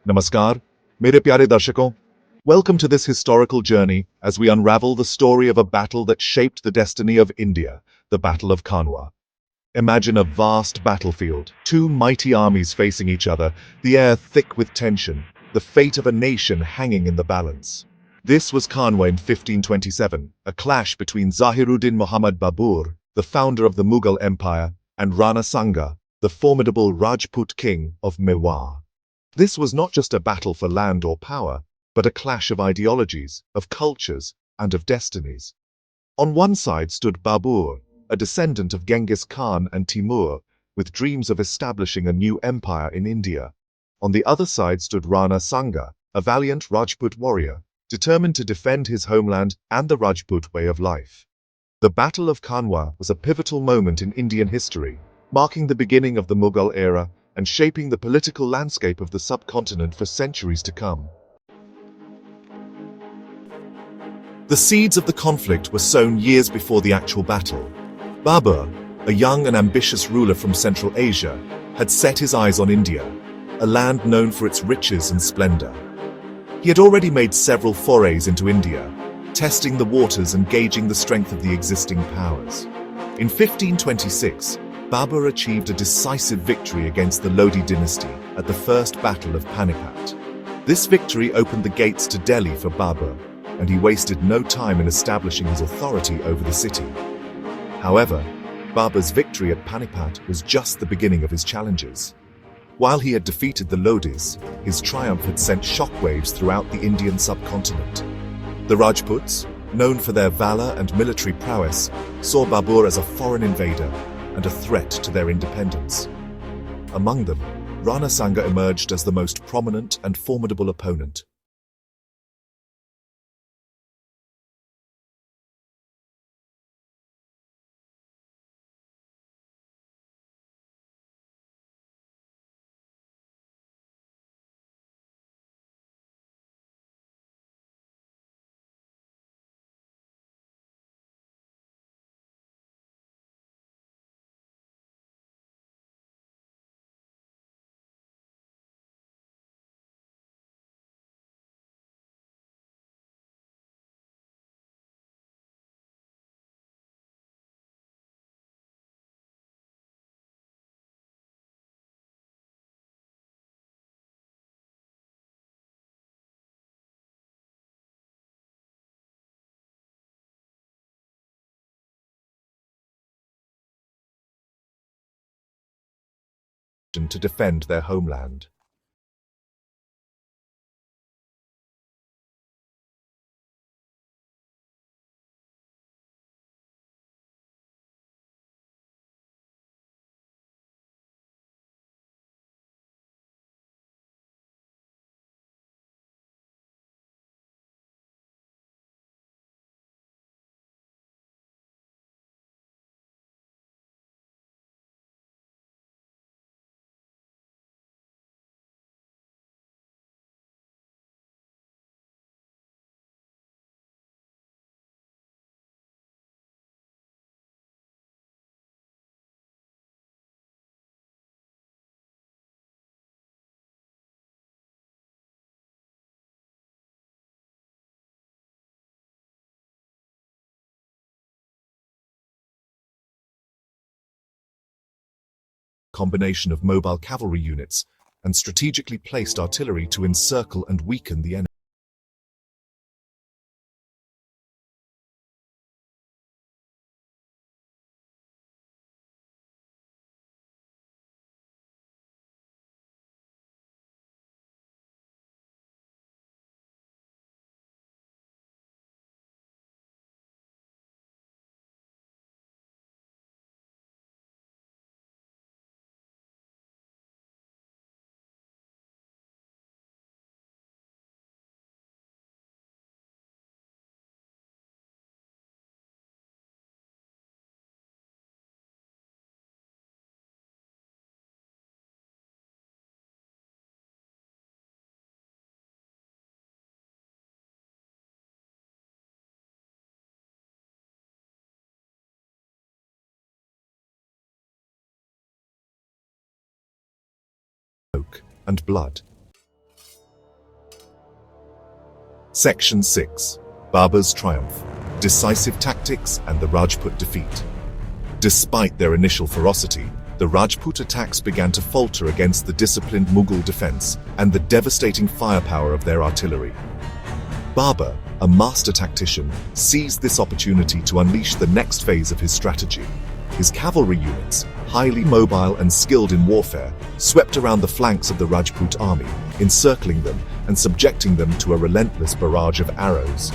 Namaskar, मेरे प्यारे दर्शकों. Welcome to this historical journey as we unravel the story of a battle that shaped the destiny of India, the Battle of Khanwa. Imagine a vast battlefield, two mighty armies facing each other, the air thick with tension, the fate of a nation hanging in the balance. This was Khanwa in 1527, a clash between Zahiruddin Muhammad Babur, the founder of the Mughal Empire, and Rana Sanga, the formidable Rajput king of Mewar. This was not just a battle for land or power, but a clash of ideologies, of cultures, and of destinies. On one side stood Babur, a descendant of Genghis Khan and Timur, with dreams of establishing a new empire in India. On the other side stood Rana Sanga, a valiant Rajput warrior, determined to defend his homeland and the Rajput way of life. The Battle of Khanwa was a pivotal moment in Indian history, marking the beginning of the Mughal era and shaping the political landscape of the subcontinent for centuries to come. The seeds of the conflict were sown years before the actual battle. Babur, a young and ambitious ruler from Central Asia, had set his eyes on India, a land known for its riches and splendor. He had already made several forays into India, testing the waters and gauging the strength of the existing powers. In 1526, Babur achieved a decisive victory against the Lodi dynasty at the First Battle of Panipat. This victory opened the gates to Delhi for Babur, and he wasted no time in establishing his authority over the city. However, Babur's victory at Panipat was just the beginning of his challenges. While he had defeated the Lodis, his triumph had sent shockwaves throughout the Indian subcontinent. The Rajputs, known for their valor and military prowess, saw Babur as a foreign invader and a threat to their independence. Among them, Rana Sanga emerged as the most prominent and formidable opponent. To defend their homeland. Combination of mobile cavalry units and strategically placed artillery to encircle and weaken the enemy. And blood. Section 6. Babur's Triumph, Decisive Tactics and the Rajput Defeat. Despite their initial ferocity, the Rajput attacks began to falter against the disciplined Mughal defense and the devastating firepower of their artillery. Babur, a master tactician, seized this opportunity to unleash the next phase of his strategy. His cavalry units, highly mobile and skilled in warfare, swept around the flanks of the Rajput army, encircling them and subjecting them to a relentless barrage of arrows.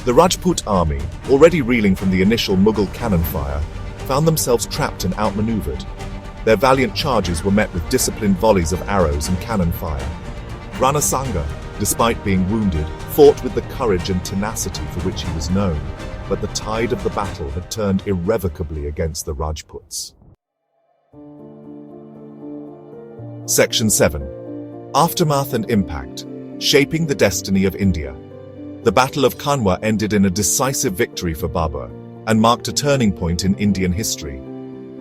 The Rajput army, already reeling from the initial Mughal cannon fire, found themselves trapped and outmaneuvered. Their valiant charges were met with disciplined volleys of arrows and cannon fire. Rana Sanga, despite being wounded, fought with the courage and tenacity for which he was known, but the tide of the battle had turned irrevocably against the Rajputs. Section 7. Aftermath and Impact, Shaping the Destiny of India. The Battle of Khanwa ended in a decisive victory for Babur and marked a turning point in Indian history.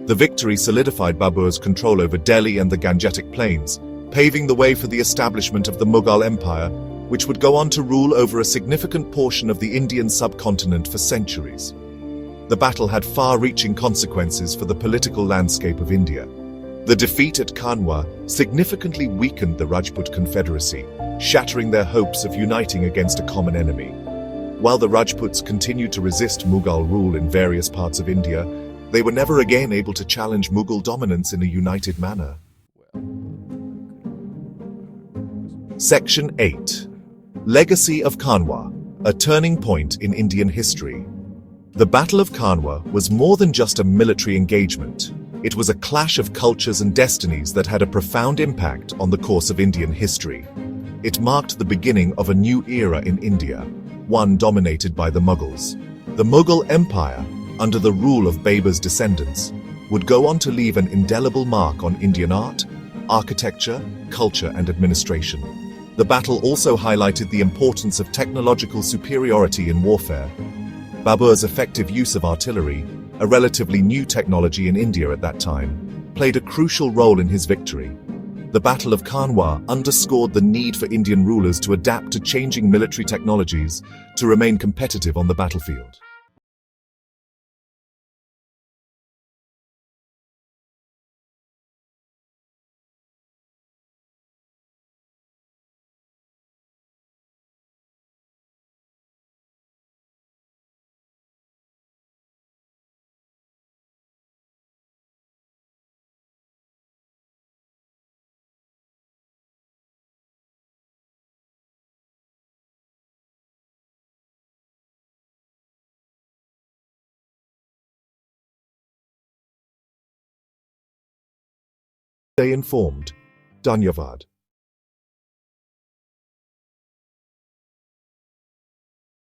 The victory solidified Babur's control over Delhi and the Gangetic Plains, paving the way for the establishment of the Mughal Empire, which would go on to rule over a significant portion of the Indian subcontinent for centuries. The battle had far-reaching consequences for the political landscape of India. The defeat at Khanwa significantly weakened the Rajput Confederacy, shattering their hopes of uniting against a common enemy. While the Rajputs continued to resist Mughal rule in various parts of India, they were never again able to challenge Mughal dominance in a united manner. Section 8. Legacy of Khanwa, a turning point in Indian history. The Battle of Khanwa was more than just a military engagement. It was a clash of cultures and destinies that had a profound impact on the course of Indian history. It marked the beginning of a new era in India, one dominated by the Mughals. The Mughal Empire, under the rule of Babur's descendants, would go on to leave an indelible mark on Indian art, architecture, culture, and administration. The battle also highlighted the importance of technological superiority in warfare. Babur's effective use of artillery, a relatively new technology in India at that time, played a crucial role in his victory. The Battle of Khanwa underscored the need for Indian rulers to adapt to changing military technologies to remain competitive on the battlefield. Stay informed. Dhanyavad.